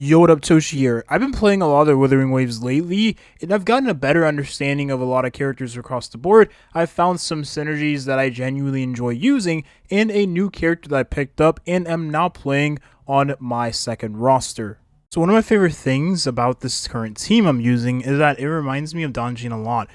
Yo, what up, Toshi here. I've been playing a lot of Wuthering Waves lately, and I've gotten a better understanding of a lot of characters across the board. I've found some synergies that I genuinely enjoy using, and a new character that I picked up and am now playing on my second roster. So one of my favorite things about this current team I'm using is that it reminds me of Donjin a lot,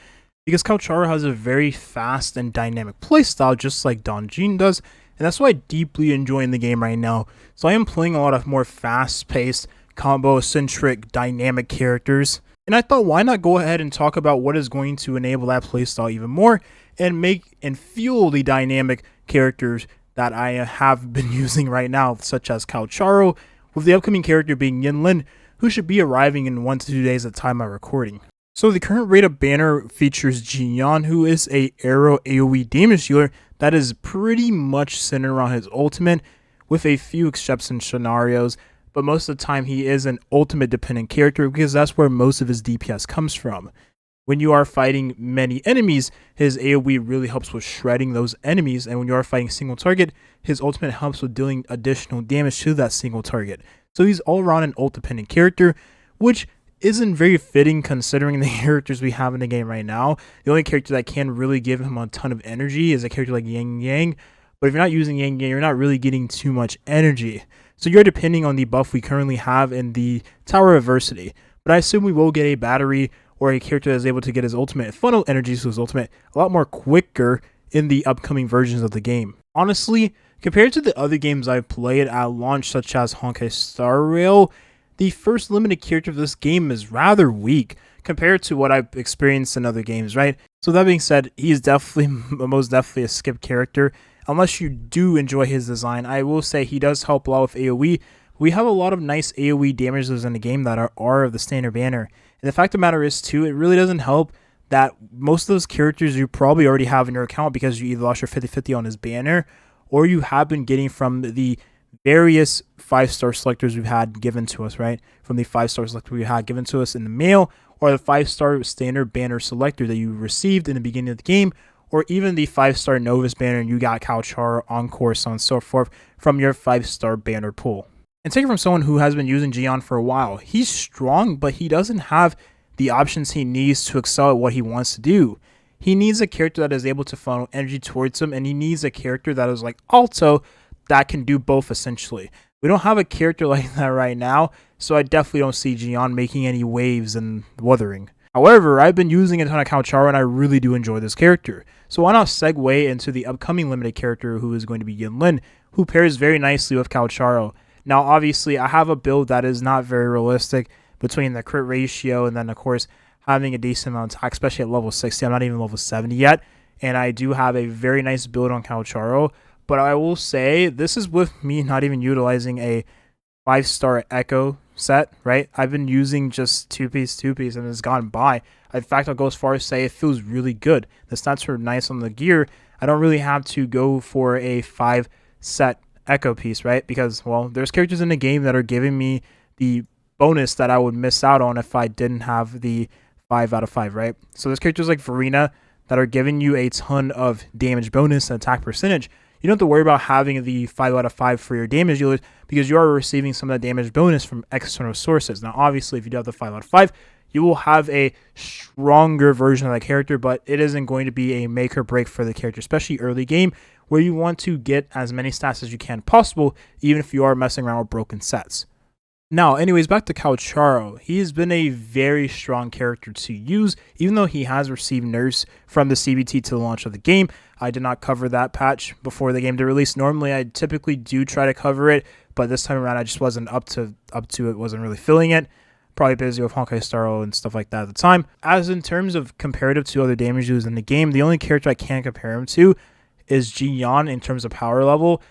because Kalchara has a very fast and dynamic playstyle just like Donjin does, and that's what I deeply enjoy in the game right now. So I am playing a lot of more fast-paced, combo-centric, dynamic characters. And I thought, why not go ahead and talk about what is going to enable that playstyle even more and make and fuel the dynamic characters that I have been using right now, such as Kalcharo, with the upcoming character being Yinlin, who should be arriving in 1 to 2 days at the time of recording. So the current rate of banner features Jiyan, who is a arrow AoE damage dealer that is pretty much centered around his ultimate, with a few exception scenarios, but most of the time he is an ultimate dependent character because that's where most of his DPS comes from. When you are fighting many enemies, his AoE really helps with shredding those enemies, and when you are fighting single target, his ultimate helps with dealing additional damage to that single target. So he's all around an ult dependent character, which isn't very fitting considering the characters we have in the game right now. The only character that can really give him a ton of energy is a character like Yang, but if you're not using Yang, you're not really getting too much energy. So you're depending on the buff we currently have in the Tower of Adversity. But I assume we will get a battery or a character that is able to get his ultimate funnel energy to his ultimate a lot more quicker in the upcoming versions of the game. Honestly, compared to the other games I've played at launch, such as Honkai Star Rail, the first limited character of this game is rather weak compared to what I've experienced in other games, right? So that being said, he's definitely, most definitely a skip character. Unless you do enjoy his design, I will say he does help a lot with AoE. We have a lot of nice AoE damages in the game that are of the standard banner. And the fact of the matter is, too, it really doesn't help that most of those characters you probably already have in your account because you either lost your 50-50 on his banner or you have been getting from the various 5-star selectors we've had given to us, right? From the 5-star selector we had given to us in the mail, or the 5-star standard banner selector that you received in the beginning of the game, or even the 5-star Novus banner and you got Kalchara, Encore, so on and so forth from your 5-star banner pool. And take it from someone who has been using Jiyan for a while. He's strong, but he doesn't have the options he needs to excel at what he wants to do. He needs a character that is able to funnel energy towards him, and he needs a character that is like Alto that can do both essentially. We don't have a character like that right now, so I definitely don't see Jiyan making any waves in Wuthering. However, I've been using a ton of Kalchara and I really do enjoy this character. So why not segue into the upcoming limited character who is going to be Yinlin, who pairs very nicely with Kalchara. Now obviously I have a build that is not very realistic between the crit ratio and then of course having a decent amount of attack, especially at level 60. I'm not even level 70 yet, and I do have a very nice build on Kalchara. But I will say, this is with me not even utilizing a 5-star Echo set, right? I've been using just 2-piece, and it's gone by. In fact, I'll go as far as say it feels really good. The stats are nice on the gear. I don't really have to go for a 5-set Echo piece, right? Because, well, there's characters in the game that are giving me the bonus that I would miss out on if I didn't have the 5 out of 5, right? So there's characters like Verena that are giving you a ton of damage bonus and attack percentage. You don't have to worry about having the 5 out of 5 for your damage dealers because you are receiving some of that damage bonus from external sources. Now, obviously, if you do have the 5 out of 5, you will have a stronger version of that character, but it isn't going to be a make or break for the character, especially early game, where you want to get as many stats as you can possible, even if you are messing around with broken sets. Now, anyways, back to Kalchara. He has been a very strong character to use, even though he has received nerfs from the CBT to the launch of the game. I did not cover that patch before the game to release. Normally, I typically do try to cover it, but this time around, I just wasn't up to it, wasn't really feeling it. Probably busy with Honkai Star Rail and stuff like that at the time. As in terms of comparative to other damage dealers in the game, the only character I can compare him to is Jiyan in terms of power level.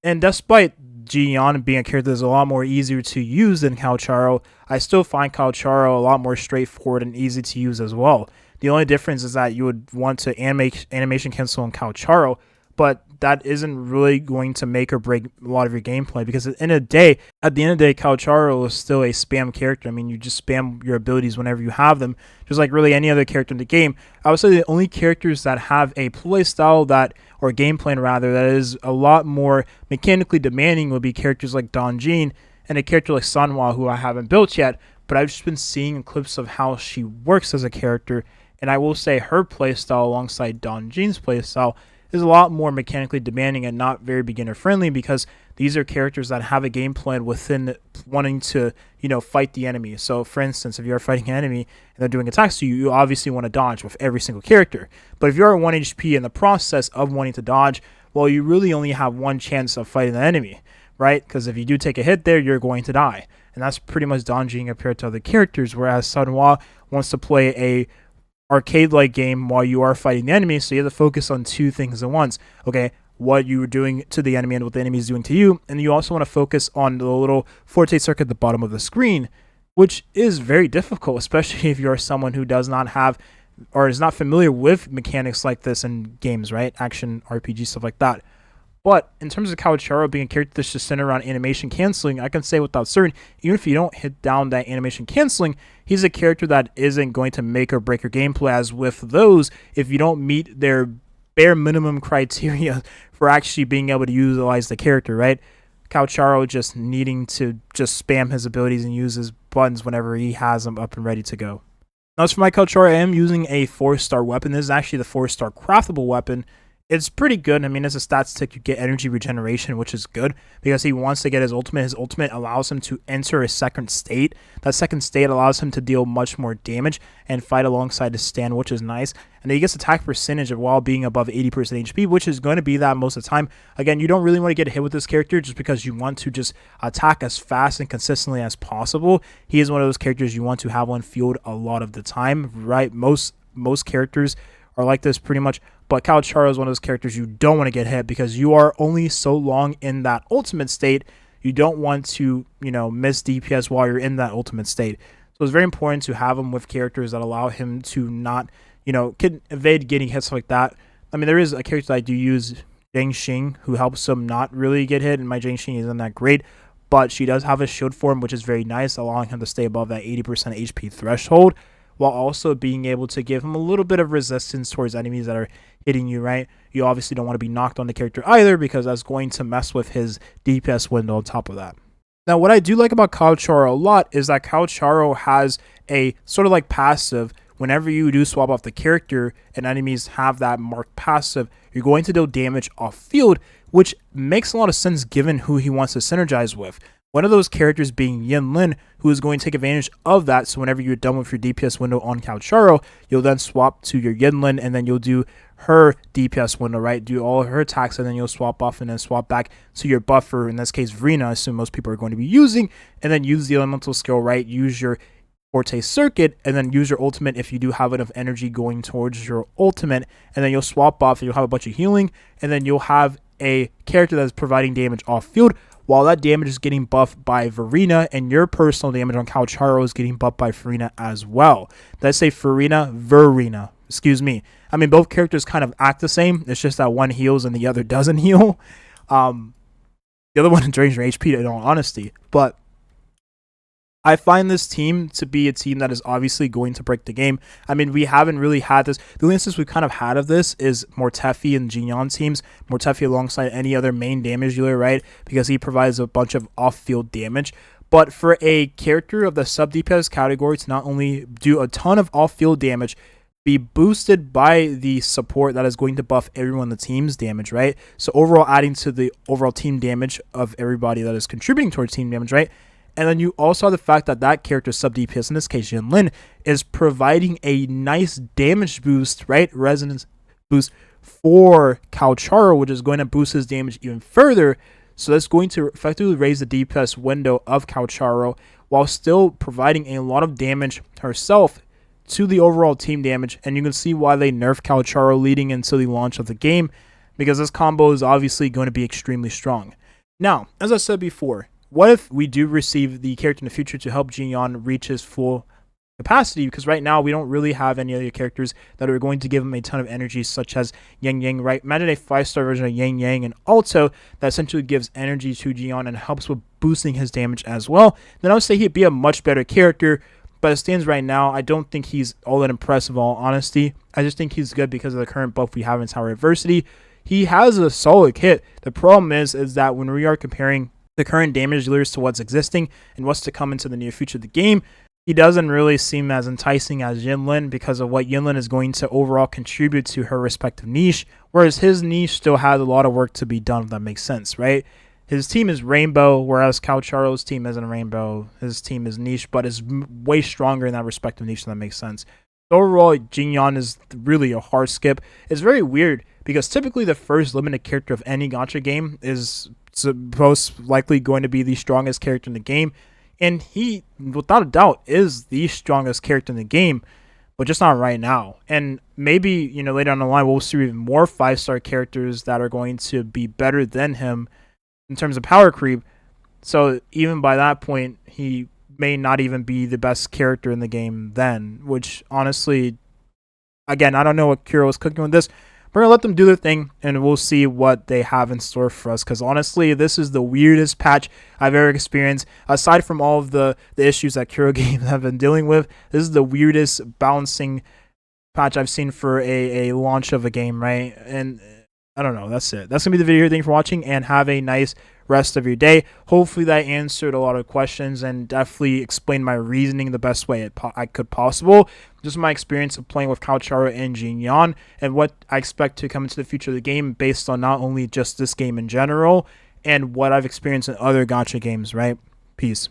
And despite Jiyan being a character that's a lot more easier to use than Kalchara, I still find Kalchara a lot more straightforward and easy to use as well. The only difference is that you would want to animation cancel on Kalchara, but that isn't really going to make or break a lot of your gameplay because at the end of the day, Kalchara is still a spam character. I mean, you just spam your abilities whenever you have them, just like really any other character in the game. I would say the only characters that have a playstyle that, or game plan rather, that is a lot more mechanically demanding would be characters like Donjin and a character like Sanhua, who I haven't built yet, but I've just been seeing clips of how she works as a character, and I will say her playstyle alongside Don Jean's playstyle is a lot more mechanically demanding and not very beginner friendly, because these are characters that have a game plan within wanting to, fight the enemy. So, for instance, if you're fighting an enemy and they're doing attacks to you, you obviously want to dodge with every single character. But if you're at 1 HP in the process of wanting to dodge, well, you really only have one chance of fighting the enemy, right? Because if you do take a hit there, you're going to die. And that's pretty much Donjing compared to other characters, whereas Sanhua wants to play a arcade-like game while you are fighting the enemy, so you have to focus on two things at once. Okay, what you are doing to the enemy and what the enemy is doing to you, and you also want to focus on the little forte circuit at the bottom of the screen, which is very difficult, especially if you're someone who does not have or is not familiar with mechanics like this in games, right? Action, RPG, stuff like that. But in terms of Kaocharo being a character that's just centered around animation canceling, I can say without certain, even if you don't hit down that animation canceling, he's a character that isn't going to make or break your gameplay, as with those, if you don't meet their bare minimum criteria for actually being able to utilize the character, right? Kaocharo just needing to just spam his abilities and use his buttons whenever he has them up and ready to go. Now, as for my Kaocharo, I am using a 4-star weapon. This is actually the 4-star craftable weapon. It's pretty good. I mean, as a stats tick, you get energy regeneration, which is good because he wants to get his ultimate. His ultimate allows him to enter a second state. That second state allows him to deal much more damage and fight alongside his stand, which is nice. And then he gets attack percentage while being above 80% HP, which is going to be that most of the time. Again, you don't really want to get hit with this character just because you want to just attack as fast and consistently as possible. He is one of those characters you want to have on field a lot of the time, right? Most characters are like this pretty much, but Kaocharo is one of those characters you don't want to get hit because you are only so long in that ultimate state. You don't want to, miss DPS while you're in that ultimate state. So it's very important to have him with characters that allow him to not, can evade getting hits like that. I mean, there is a character that I do use, Zhang Xing, who helps him not really get hit, and my Zhang Xing isn't that great, but she does have a shield form, which is very nice, allowing him to stay above that 80% HP threshold, while also being able to give him a little bit of resistance towards enemies that are hitting you, right? You obviously don't want to be knocked on the character either because that's going to mess with his DPS window on top of that. Now, what I do like about Kaocharo a lot is that Kaocharo has a sort of like passive. Whenever you do swap off the character and enemies have that marked passive, you're going to deal damage off field, which makes a lot of sense given who he wants to synergize with. One of those characters being Yinlin, who is going to take advantage of that. So whenever you're done with your DPS window on Kaocharo, you'll then swap to your Yinlin, and then you'll do her DPS window, right? Do all of her attacks, and then you'll swap off and then swap back to your buffer, in this case, Verena, I assume most people are going to be using, and then use the elemental skill, right? Use your Forte Circuit, and then use your ultimate if you do have enough energy going towards your ultimate, and then you'll swap off, and you'll have a bunch of healing, and then you'll have a character that is providing damage off field, while that damage is getting buffed by Verena, and your personal damage on Kaocharo is getting buffed by Verena as well. Did I say Verena? Excuse me. I mean, both characters kind of act the same. It's just that one heals and the other doesn't heal. The other one drains your HP, in all honesty. But I find this team to be a team that is obviously going to break the game. I mean, we haven't really had this. The only instance we've kind of had of this is Mortefi and Jiyan teams. Mortefi alongside any other main damage dealer, right? Because he provides a bunch of off-field damage. But for a character of the sub-DPS category to not only do a ton of off-field damage, be boosted by the support that is going to buff everyone on the team's damage, right? So overall adding to the overall team damage of everybody that is contributing towards team damage, right? And then you also have the fact that that character, sub-DPS, in this case, Yinlin, is providing a nice damage boost, right? Resonance boost for Kaocharo, which is going to boost his damage even further. So that's going to effectively raise the DPS window of Kaocharo while still providing a lot of damage herself to the overall team damage. And you can see why they nerfed Kaocharo leading into the launch of the game, because this combo is obviously going to be extremely strong. Now, as I said before, what if we do receive the character in the future to help Jiyan reach his full capacity? Because right now we don't really have any other characters that are going to give him a ton of energy, such as Yang Yang, right? Imagine a 5-star version of Yang Yang and Alto that essentially gives energy to Jiyan and helps with boosting his damage as well. Then I would say he'd be a much better character, but as it stands right now, I don't think he's all that impressive, all honesty. I just think he's good because of the current buff we have in Tower Adversity. He has a solid kit. The problem is that when we are comparing the current damage dealers to what's existing and what's to come into the near future of the game, he doesn't really seem as enticing as Yinlin because of what Yinlin is going to overall contribute to her respective niche, whereas his niche still has a lot of work to be done, if that makes sense, right? His team is Rainbow, whereas Calcharo's team isn't Rainbow. His team is niche, but is way stronger in that respective niche, if that makes sense. Overall, Jiyan is really a hard skip. It's very weird because typically the first limited character of any gacha game is most likely going to be the strongest character in the game, and he, without a doubt, is the strongest character in the game, but just not right now. And maybe, later down the line, we'll see even more 5-star characters that are going to be better than him in terms of power creep. So even by that point, he may not even be the best character in the game then, which honestly, again, I don't know what Kuro was cooking with this. We're going to let them do their thing, and we'll see what they have in store for us, because honestly, this is the weirdest patch I've ever experienced. Aside from all of the issues that Kuro games have been dealing with, this is the weirdest balancing patch I've seen for a launch of a game, right? And I don't know, that's it. That's going to be the video. Thank you for watching, and have a nice rest of your day. Hopefully that answered a lot of questions and definitely explained my reasoning the best way I could possible. Just my experience of playing with Calcharo and Jiyan, and what I expect to come into the future of the game based on not only just this game in general and what I've experienced in other gacha games, right? Peace.